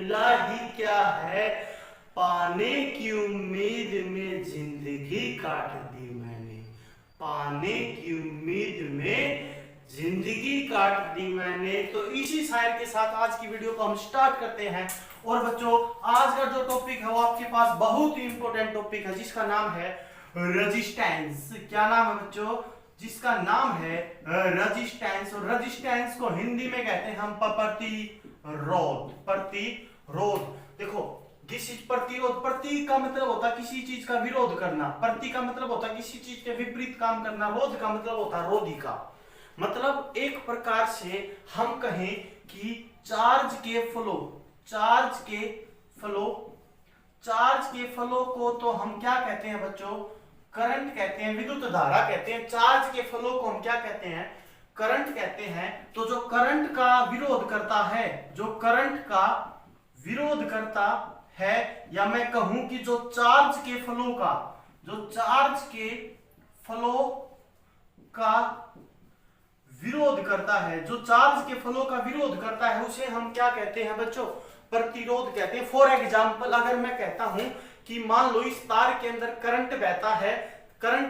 मिला ही क्या है, पाने की उम्मीद में जिंदगी काट दी मैंने, पाने की उम्मीद में जिंदगी काट दी मैंने। तो इसी शायर के साथ आज की वीडियो को हम स्टार्ट करते हैं। और बच्चों, आज का जो टॉपिक है वो आपके पास बहुत ही इंपॉर्टेंट टॉपिक है, जिसका नाम है रेजिस्टेंस। क्या नाम है बच्चों? जिसका नाम है रेजिस्टेंस। और रेजिस्टेंस को हिंदी में कहते हैं हम प्रतिरोध। प्रतिरोध, देखो दिस इज प्रतिरोध। प्रति का मतलब होता है किसी चीज का विरोध करना, प्रति का मतलब होता है किसी चीज के विपरीत काम करना, रोध का मतलब होता है रोधी का। मतलब एक प्रकार से हम कहें कि चार्ज के फ्लो को तो हम क्या कहते हैं बच्चों? करंट कहते हैं, विद्युत धारा कहते हैं। चार्ज के फ्लो को हम क्या कहते हैं? करंट कहते हैं। तो जो करंट का विरोध करता है, जो करंट का विरोध करता है, या मैं कहूं कि जो चार्ज के फ्लो का विरोध करता है, जो चार्ज के फ्लो का विरोध करता है, उसे हम क्या कहते हैं बच्चों? प्रतिरोध कहते हैं। फॉर एग्जाम्पल, अगर मैं कहता हूं कि मान लो इस तार के अंदर करंट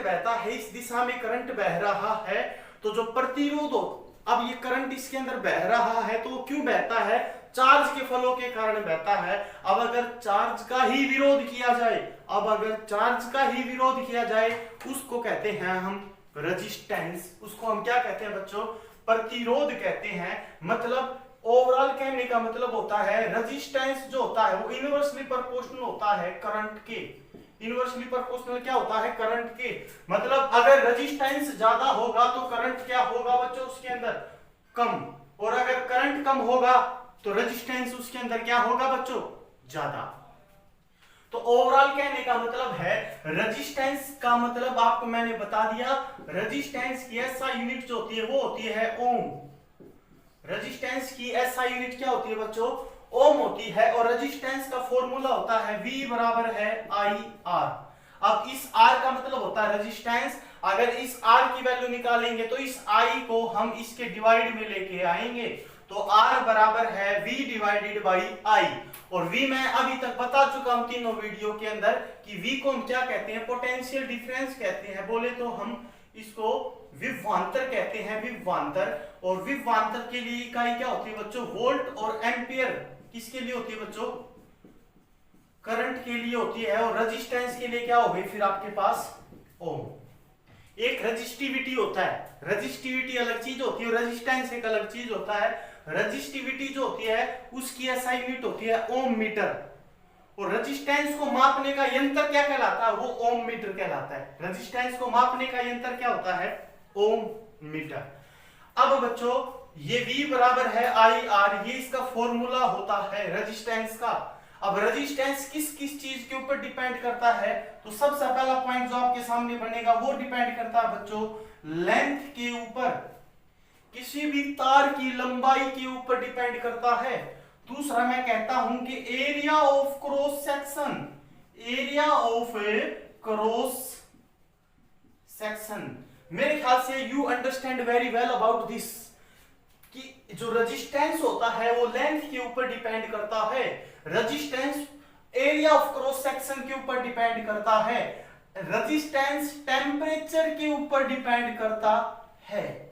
बहता है, इस दिशा में करंट बह रहा है, तो जो प्रतिरोध हो, अब ये करंट इसके अंदर बह रहा है, तो वो क्यों बहता है? चार्ज के फ्लो के कारण बहता है। अब अगर चार्ज का ही विरोध किया जाए, उसको कहते हैं हम रेजिस्टेंस। उसको हम क्या कहते हैं बच्चों? प्रतिरोध कहते हैं। मतलब ओवरऑल कहने का मतलब होता है रेजिस्टेंस जो होता है वो इनवर्सली प्रोपोर्शनल होता है करंट के। इनवर्सली प्रोपोर्शनल क्या होता है? करंट के। मतलब अगर रेजिस्टेंस ज्यादा होगा तो करंट क्या होगा बच्चों? उसके अंदर कम। और अगर करंट कम होगा तो रेजिस्टेंस उसके अंदर क्या होगा बच्चों? ज्यादा। तो ओवरऑल कहने का मतलब है, रेजिस्टेंस का मतलब आपको मैंने बता दिया। रेजिस्टेंस की एसआई यूनिट जो होती है वो होती है ओम। रेजिस्टेंस की एसआई यूनिट क्या होती है बच्चों? ओम होती है। और रेजिस्टेंस का फॉर्मूला होता है V बराबर है IR। अब इस R का मतलब होता है रेजिस्टेंस। अगर इस R की वैल्यू निकालेंगे तो इस I को हम इसके डिवाइड में लेके आएंगे, तो R बराबर है V डिवाइडेड बाई I। और V मैं अभी तक बता चुका हूं तीनों वीडियो के अंदर कि V को हम क्या कहते हैं? पोटेंशियल डिफरेंस कहते हैं। बोले तो हम इसको विभवांतर कहते हैं, विभवांतर। और विभवांतर के लिए इकाई क्या होती है बच्चों? वोल्ट। और एम्पियर किसके लिए होती है बच्चों? करंट के लिए होती है। और रेजिस्टेंस के लिए क्या हो गई फिर आपके पास? ओम। एक रेजिस्टिविटी होता है, रेजिस्टिविटी अलग चीज होती है, रेजिस्टेंस एक अलग चीज होता है। रेजिस्टिविटी जो होती है उसकी एसआई यूनिट होती है ओम मीटर। और रेजिस्टेंस को मापने का यंत्र क्या कहलाता है? वो ओम मीटर कहलाता है। रेजिस्टेंस को मापने का यंत्र क्या होता है? ओम मीटर। अब बच्चों, ये V बराबर है IR, ये इसका फॉर्मूला होता है रेजिस्टेंस का। अब रेजिस्टेंस किस किस चीज के ऊपर डिपेंड करता है? तो सबसे पहला पॉइंट जो आपके सामने बनेगा वो डिपेंड करता है बच्चों लेंथ के ऊपर, किसी भी तार की लंबाई के ऊपर डिपेंड करता है। दूसरा मैं कहता हूं कि area of cross section, area of cross section. मेरे ख्याल से you understand very well about this कि जो रेजिस्टेंस होता है वो लेंथ के ऊपर डिपेंड करता है, resistance area of cross section के ऊपर डिपेंड करता है, रेजिस्टेंस टेम्परेचर के ऊपर डिपेंड करता है।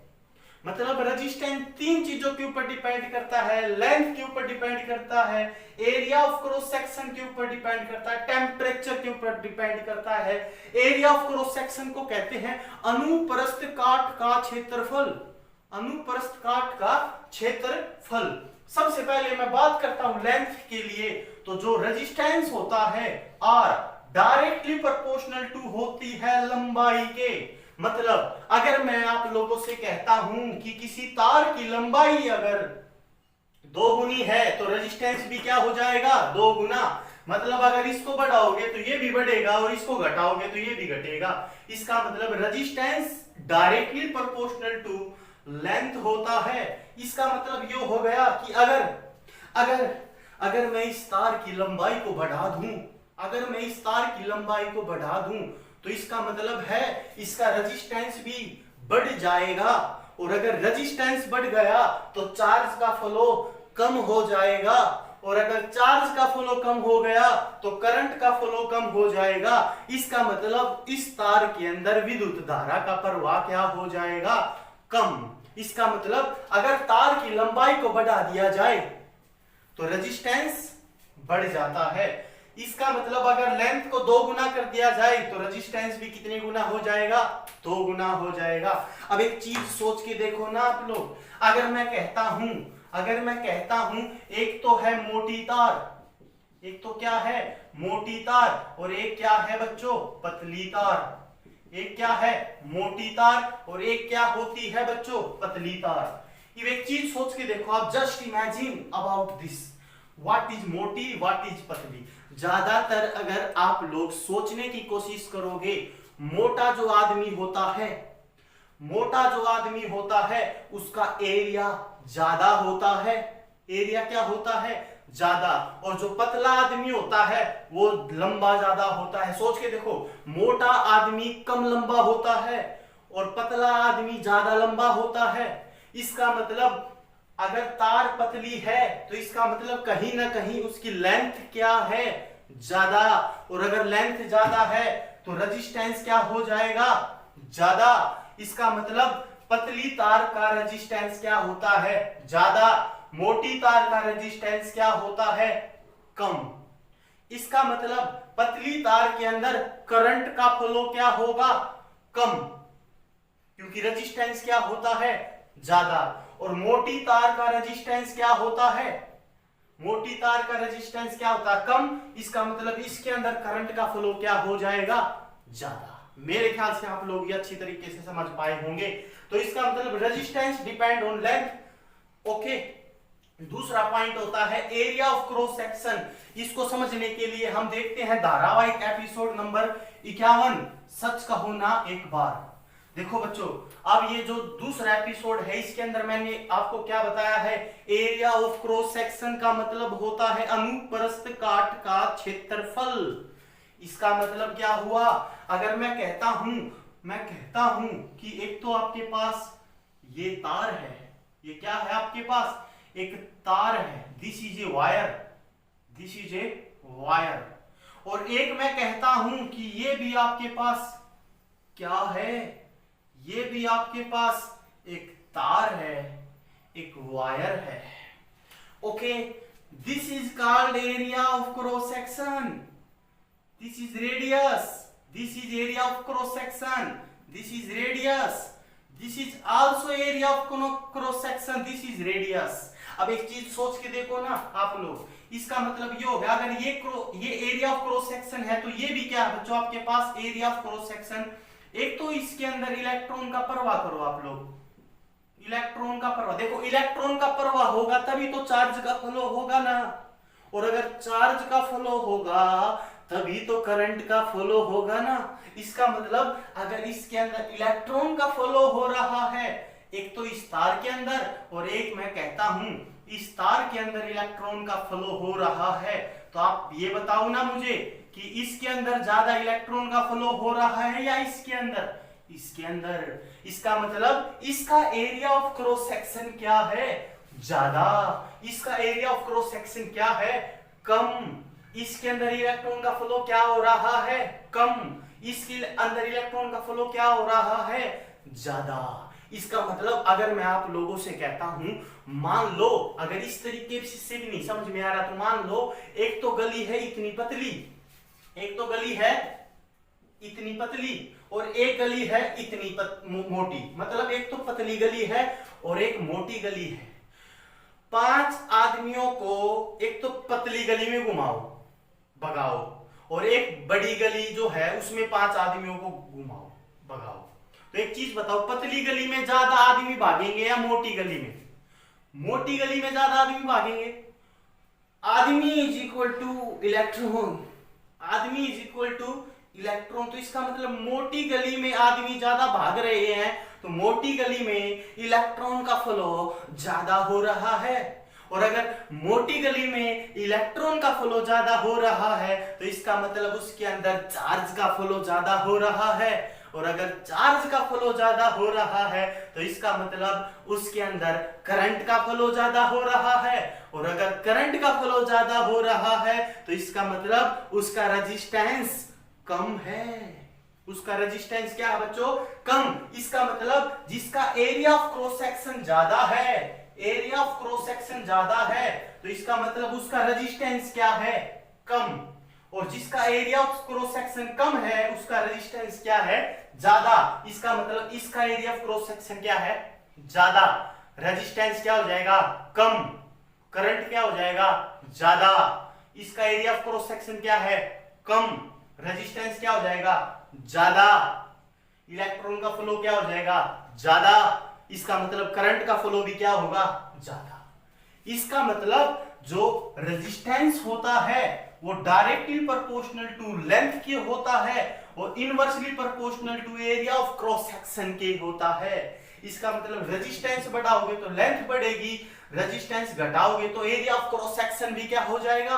मतलब रेजिस्टेंस तीन चीजों के ऊपर डिपेंड करता है, लेंथ के ऊपर डिपेंड करता है, एरिया ऑफ क्रॉस सेक्शन के ऊपर डिपेंड करता है, टेम्परेचर के ऊपर डिपेंड करता है। एरिया ऑफ क्रॉस सेक्शन को कहते हैं अनुप्रस्थ काट का क्षेत्रफल, अनुप्रस्थ काट का क्षेत्रफल। सबसे पहले मैं बात करता हूं लेंथ के लिए, तो जो रेजिस्टेंस होता है R डायरेक्टली प्रोपोर्शनल टू होती है लंबाई के। मतलब अगर मैं आप लोगों से कहता हूं कि किसी तार की लंबाई अगर 2 गुनी है तो रेजिस्टेंस भी क्या हो जाएगा? 2 गुना। मतलब अगर इसको बढ़ाओगे तो ये भी बढ़ेगा और इसको घटाओगे तो ये भी घटेगा। इसका मतलब resistance directly proportional to length होता है। इसका मतलब ये हो गया कि अगर मैं इस तार की लंबाई को बढ़ा दूं, अगर मैं इस तार की लंबाई को बढ़ा दूं तो इसका मतलब है इसका रेजिस्टेंस भी बढ़ जाएगा। और अगर रेजिस्टेंस बढ़ गया तो चार्ज का फ्लो कम हो जाएगा। और अगर चार्ज का फ्लो कम हो गया तो करंट का फ्लो कम हो जाएगा। इसका मतलब इस तार के अंदर विद्युत धारा का प्रवाह क्या हो जाएगा, कम। इसका मतलब अगर तार की लंबाई को बढ़ा दिया जाए तो रेजिस्टेंस बढ़ जाता है। इसका मतलब अगर लेंथ को 2 गुना कर दिया जाए तो रेजिस्टेंस भी कितने गुना हो जाएगा, 2 गुना हो जाएगा। अब एक चीज सोच के देखो ना आप लोग, अगर मैं कहता हूं एक तो है मोटी तार, एक तो क्या है मोटी तार, और एक क्या है बच्चों, पतली तार। एक क्या है मोटी तार और एक क्या होती है बच्चों, पतली तार। ये एक चीज सोच के देखो आप, just imagine about this, what is मोटी, व्हाट इज पतली। ज्यादातर अगर आप लोग सोचने की कोशिश करोगे, मोटा जो आदमी होता है उसका एरिया ज्यादा होता है, एरिया क्या होता है, ज्यादा, और जो पतला आदमी होता है वो लंबा ज्यादा होता है। सोच के देखो, मोटा आदमी कम लंबा होता है और पतला आदमी ज्यादा लंबा होता है। इसका मतलब अगर तार पतली है तो इसका मतलब कहीं ना कहीं उसकी लेंथ क्या है, ज्यादा, और अगर लेंथ ज्यादा है तो रेजिस्टेंस क्या हो जाएगा, ज्यादा। इसका मतलब पतली तार का रेजिस्टेंस क्या होता है, ज्यादा, मोटी तार का रेजिस्टेंस क्या होता है, कम। इसका मतलब पतली तार के अंदर करंट का फ्लो क्या होगा, कम, क्योंकि रेजिस्टेंस क्या होता है, ज्यादा। और मोटी तार का रेजिस्टेंस क्या होता है, मोटी तार का रेजिस्टेंस क्या होता है, कम। इसका मतलब इसके अंदर करंट का फ्लो क्या हो जाएगा, ज्यादा। मेरे ख्याल से आप लोग ये अच्छी तरीके से समझ पाए होंगे। तो इसका मतलब resistance depend on length. Okay, दूसरा पॉइंट होता है एरिया ऑफ क्रॉस सेक्शन। इसको समझने के लिए हम देखते हैं धारावाहिक एपिसोड नंबर 51, सच कहो ना एक बार। देखो बच्चों, अब ये जो दूसरा एपिसोड है इसके अंदर मैंने आपको क्या बताया है, एरिया ऑफ क्रॉस सेक्शन का मतलब होता है अनुप्रस्थ काट का क्षेत्रफल। इसका मतलब क्या हुआ, अगर मैं कहता हूं कि एक तो आपके पास ये तार है, ये क्या है आपके पास, एक तार है, this is a wire, this is a wire, और एक मैं कहता हूं कि ये भी आपके पास क्या है, ये भी आपके पास एक तार है, एक वायर है। Okay, this is called area of cross section, this is radius, this is area of cross section, this is radius, this is also area of cross section, this is radius. अब एक चीज सोच के देखो ना आप लोग, इसका मतलब ये हो गया, अगर ये एरिया ऑफ क्रॉस सेक्शन है तो ये भी क्या है बच्चों आपके पास, एरिया ऑफ क्रॉस सेक्शन। एक तो इसके अंदर इलेक्ट्रॉन का प्रवाह करो आप लोग, इलेक्ट्रॉन का प्रवाह देखो, इलेक्ट्रॉन का प्रवाह होगा तभी तो चार्ज का फ्लो होगा ना, और अगर चार्ज का फ्लो होगा तभी तो करंट का फ्लो होगा ना। इसका मतलब अगर इसके अंदर इलेक्ट्रॉन का फ्लो हो रहा है, एक तो इस तार के अंदर, और एक मैं कहता हूं इस तार के अंदर इलेक्ट्रॉन का फ्लो हो रहा है, तो आप ये बताओ ना मुझे कि इसके अंदर ज्यादा इलेक्ट्रॉन का फ्लो हो रहा है या इसके अंदर, इसके अंदर। इसका मतलब इसका एरिया ऑफ क्रॉस सेक्शन क्या है, ज्यादा, इसका एरिया ऑफ क्रॉस सेक्शन क्या है, कम। इसके अंदर इलेक्ट्रॉन का फ्लो क्या हो रहा है, कम, इसके अंदर इलेक्ट्रॉन का फ्लो क्या हो रहा है, ज्यादा। इसका मतलब अगर मैं आप लोगों से कहता हूं, मान लो अगर इस तरीके से भी नहीं समझ में आ रहा तो मान लो एक तो गली है इतनी पतली, एक तो गली है इतनी पतली और एक गली है इतनी मोटी, मतलब एक तो पतली गली है और एक मोटी गली है। 5 आदमियों को एक तो पतली गली में घुमाओ भगाओ, और एक बड़ी गली जो है उसमें 5 आदमियों को घुमाओ भगाओ। तो एक चीज बताओ, पतली गली में ज्यादा आदमी भागेंगे या मोटी गली में? मोटी गली में ज्यादा आदमी भागेंगे। आदमी इज इक्वल टू इलेक्ट्रॉन, आदमी इज इक्वल टू इलेक्ट्रॉन। तो इसका मतलब मोटी गली में आदमी ज्यादा भाग रहे हैं तो मोटी गली में इलेक्ट्रॉन का फ्लो ज्यादा हो रहा है, और अगर मोटी गली में इलेक्ट्रॉन का फ्लो ज्यादा हो रहा है तो इसका मतलब उसके अंदर चार्ज का फ्लो ज्यादा हो रहा है। और अगर चार्ज का फ्लो ज्यादा हो रहा है तो इसका मतलब उसके अंदर करंट का फ्लो ज्यादा हो रहा है, और अगर करंट का फ्लो ज्यादा हो रहा है तो इसका मतलब उसका रेजिस्टेंस कम है। उसका रेजिस्टेंस क्या है बच्चों? कम। इसका मतलब जिसका एरिया ऑफ क्रॉस सेक्शन ज्यादा है, एरिया ऑफ क्रॉस सेक्शन ज्यादा है, तो इसका मतलब उसका रेजिस्टेंस क्या है? कम। और जिसका एरिया ऑफ क्रॉस सेक्शन कम है उसका रेजिस्टेंस क्या है? ज्यादा। इसका मतलब इसका एरिया ऑफ क्रॉस सेक्शन क्या है? ज्यादा। रेजिस्टेंस क्या हो जाएगा? कम। करंट क्या हो जाएगा? ज्यादा। इसका एरिया ऑफ क्रॉस सेक्शन क्या है? कम। रेजिस्टेंस क्या हो जाएगा? ज्यादा। इलेक्ट्रॉन का फ्लो क्या हो जाएगा? ज्यादा। इसका मतलब करंट का फ्लो भी क्या होगा? ज्यादा। इसका मतलब जो रेजिस्टेंस होता है वो डायरेक्टली प्रोपोर्शनल टू लेंथ के होता है और inversely proportional to area of cross section के होता है। इसका मतलब रेजिस्टेंस बढ़ाओगे तो लेंथ बढ़ेगी, रेजिस्टेंस घटाओगे तो एरिया ऑफ क्रॉस सेक्शन भी क्या हो जाएगा?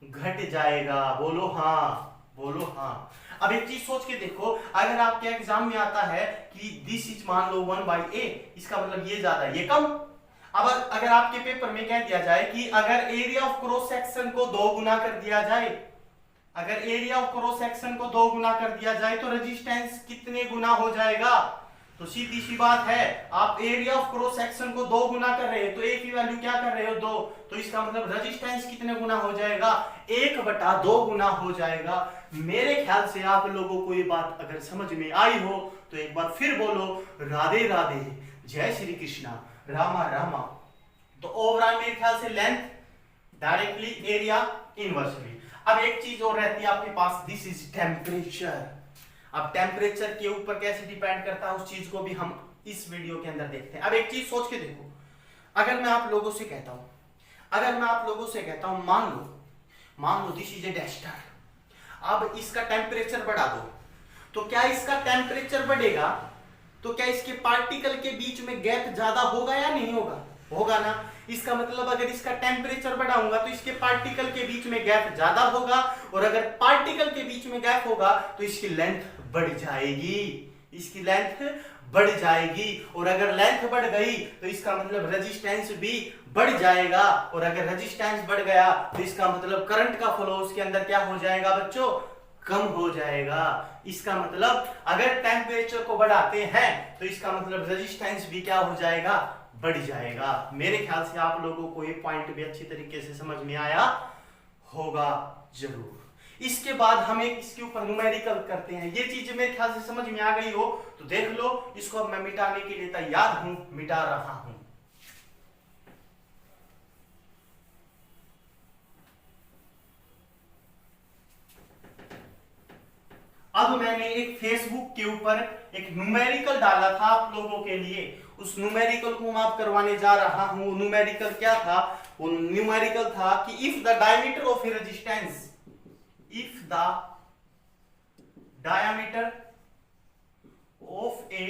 घट जाएगा। बोलो हाँ, बोलो हाँ। अब एक चीज सोच के देखो, अगर आपके एग्जाम में आता है कि दिस इज मान लो 1/a, इसका मतलब ये ज्यादा ये कम। अब अगर आपके पेपर में कह दिया जाए कि अगर एरिया ऑफ क्रॉस सेक्शन को 2 गुना कर दिया जाए, अगर एरिया ऑफ क्रॉस सेक्शन को 2 गुना कर दिया जाए तो रेजिस्टेंस कितने गुना हो जाएगा? तो सीधी सी बात है, आप एरिया ऑफ क्रॉस सेक्शन को 2 गुना कर रहे हो तो एक ही वैल्यू क्या कर रहे हो? 2। तो इसका मतलब रेजिस्टेंस कितने गुना हो जाएगा? 1/2 गुना हो जाएगा। मेरे ख्याल से आप लोगों को ये बात अगर समझ में आई हो तो एक बार फिर बोलो राधे राधे, जय श्री कृष्णा, रामा रामा। तो ओवरऑल मेरे ख्याल से लेंथ डायरेक्टली, एरिया इनवर्सली। अब एक चीज और रहती है आपके पास, दिस इज टेम्परेचर। अब टेम्परेचर के ऊपर कैसे डिपेंड करता है उस चीज को भी हम इस वीडियो के अंदर देखते हैं। अब एक चीज सोच के देखो, अगर मैं आप लोगों से कहता हूं मान लो दिस इज ए डस्टर, अब इसका टेम्परेचर बढ़ा दो, तो क्या इसका टेम्परेचर बढ़ेगा तो क्या इसके पार्टिकल के बीच में गैप ज्यादा होगा या नहीं होगा? होगा ना। इसका मतलब अगर इसका टेम्परेचर बढ़ाऊंगा तो इसके पार्टिकल के बीच में गैप ज्यादा होगा, और अगर पार्टिकल के बीच में गैप होगा तो इसकी लेंथ बढ़ जाएगी, इसकी लेंथ बढ़ जाएगी। और अगर लेंथ बढ़ गई तो इसका मतलब रेजिस्टेंस भी बढ़ जाएगा, और अगर रेजिस्टेंस बढ़ गया तो इसका मतलब करंट का फ्लो उसके अंदर क्या हो जाएगा बच्चों? कम हो जाएगा। इसका मतलब अगर टेम्परेचर को बढ़ाते हैं तो इसका मतलब रेजिस्टेंस भी क्या हो जाएगा? बढ़ जाएगा। मेरे ख्याल से आप लोगों को ये पॉइंट भी अच्छी तरीके से समझ में आया होगा जरूर। इसके बाद हम एक इसके ऊपर न्यूमेरिकल करते हैं। ये चीज मेरे ख्याल से समझ में आ गई हो तो देख लो, इसको अब मैं मिटाने के लिए तैयार हूं, मिटा रहा हूं। अब मैंने एक फेसबुक के ऊपर एक न्यूमेरिकल डाला था आप लोगों के लिए, उस न्यूमेरिकल को मैं करवाने जा रहा हूं। न्यूमेरिकल क्या था? वो न्यूमेरिकल था कि if the diameter of A resistance, if the diameter of a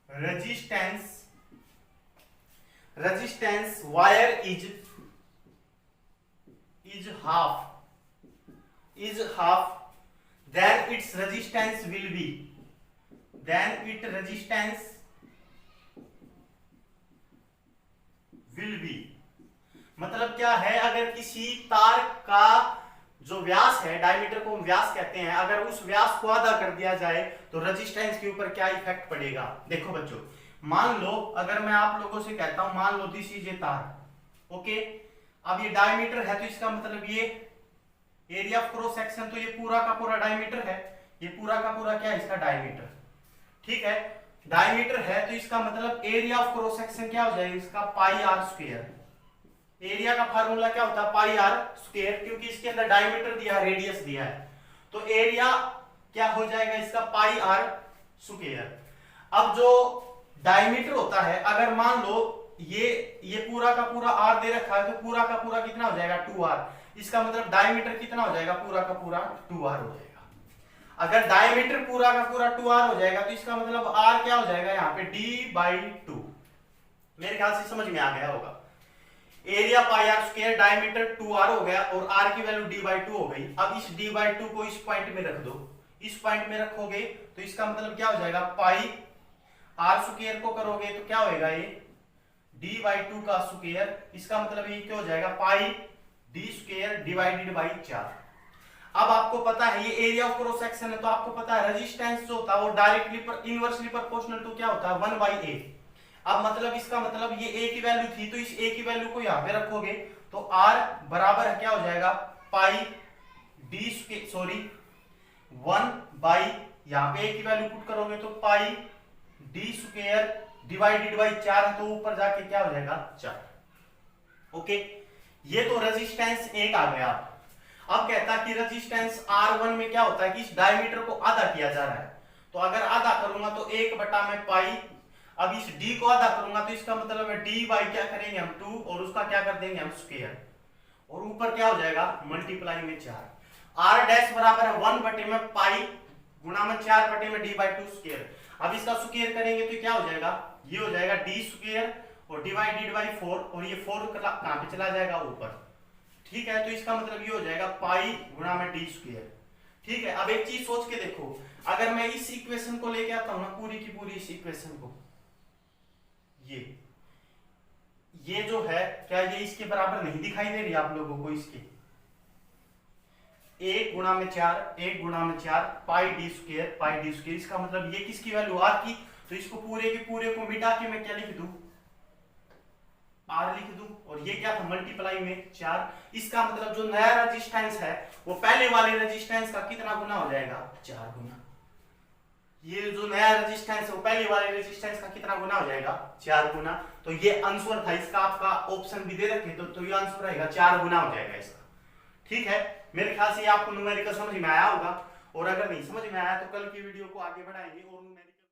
resistance wire is half, then its resistance will be, मतलब क्या है, अगर किसी तार का जो व्यास है, डायमीटर को हम व्यास कहते हैं, अगर उस व्यास को आधा कर दिया जाए तो रेजिस्टेंस के ऊपर क्या इफेक्ट पड़ेगा? देखो बच्चों, मान लो अगर मैं आप लोगों से कहता हूं, मान लो दिस इज ए तार, ओके। अब ये डायमीटर है तो इसका मतलब ये एरिया ऑफ क्रॉस सेक्शन, तो ये पूरा का पूरा डायमीटर है, ये पूरा का पूरा क्या है? इसका डायमीटर, ठीक है। डायमीटर है तो इसका मतलब एरिया ऑफ क्रॉस सेक्शन क्या हो जाएगा? इसका पाई आर स्क्वायर। एरिया का फार्मूला क्या होता है? पाई आर स्क्वायर, क्योंकि इसके अंदर डायमीटर दिया है, रेडियस दिया है, तो एरिया क्या हो जाएगा? इसका पाई आर स्क्वायर। अब जो डायमीटर होता है, अगर मान लो ये पूरा का पूरा आर दे रखा है तो पूरा का पूरा कितना हो जाएगा? 2r। इसका मतलब डायमीटर कितना हो जाएगा? पूरा का पूरा 2r हो जाएगा। अगर डायमीटर पूरा का पूरा 2r हो जाएगा तो इसका मतलब r क्या हो जाएगा? यहाँ पे d/2। मेरे ख्याल से समझ में आ गया होगा। Area pi r square, diameter 2r हो गया और r की वैल्यू d/2 हो गई। अब इस d/2 को इस पॉइंट में रख दो, इस पॉइंट में रखोगे तो इसका मतलब क्या हो जाएगा, पाई आर स्क्वायर को करोगे तो क्या होएगा, ये d/2 का स्क्वायर, इसका मतलब ये क्या हो जाएगा, पाई d स्क्वायर डिवाइडेड बाई 4। अब आपको पता है ये एरिया ऑफ क्रॉस सेक्शन है, तो आपको पता है रेजिस्टेंस जो होता है वो डायरेक्टली इनवर्सली प्रोपोर्शनल टू क्या होता है, 1/a। अब मतलब इसका मतलब ये a की वैल्यू थी, तो इस a की वैल्यू को यहां पे रखोगे तो r बराबर है क्या हो जाएगा, पाई d स्क्वायर, सॉरी 1 यहां पे a की वैल्यू पुट करोगे तो पाई d स्क्वायर डिवाइडेड बाई 4 है, तो ऊपर जाके क्या हो जाएगा, 4। ओके, ये तो रेजिस्टेंस 1 आ गया। अब कहता है कि रेजिस्टेंस R1 में क्या होता है कि इस डायमीटर को आधा किया जा रहा है, तो अगर आधा करूंगा तो 1 बटा में पाई, अब इस d को आधा करूंगा तो इसका मतलब है d बाई क्या करेंगे हम 2 और उसका क्या कर देंगे हम स्क्वायर, और ऊपर क्या हो जाएगा मल्टीप्लाई में 4। R डैश बराबर है 1 बटे में पाई गुणा में 4 बटे में d/2 स्क्वायर। अब इसका स्क्वायर करेंगे तो क्या हो जाएगा, ये हो जाएगा d स्क्वायर और डिवाइडेड बाई 4, और ये 4 कहां पे चला जाएगा, ऊपर। ठीक है, तो इसका मतलब ये हो जाएगा पाई गुणा में d स्क्वायर। ठीक है, अब एक चीज सोच के देखो, अगर मैं इस इक्वेशन को लेके आता हूं ना, पूरी की पूरी इस इक्वेशन को, ये जो है क्या ये इसके बराबर नहीं दिखाई दे रही आप लोगों को, इसके 1 गुणा में 4 पाई d स्क्वायर, इसका मतलब ये किसकी वैल्यू, r की, तो इसको पूरे के पूरे को मिटा के मैं क्या लिख दूं, r लिख दूं, और ये क्या था मल्टीप्लाई में 4। इसका मतलब जो नया रेजिस्टेंस है वो पहले वाले रेजिस्टेंस का कितना गुना हो जाएगा, 4 गुना। ये जो नया रेजिस्टेंस है वो पहले वाले रेजिस्टेंस का कितना गुना हो जाएगा, 4 गुना। तो ये आंसर था इसका, आपका ऑप्शन भी दे रखे तो ये आंसर रहेगा 4 गुना हो जाएगा इसका। ठीक है, मेरे ख्याल से आपको न्यूमेरिकल समझ में आया होगा, और अगर नहीं समझ में आया तो कल की वीडियो को आगे बढ़ाएंगे और न्यूमेरिकल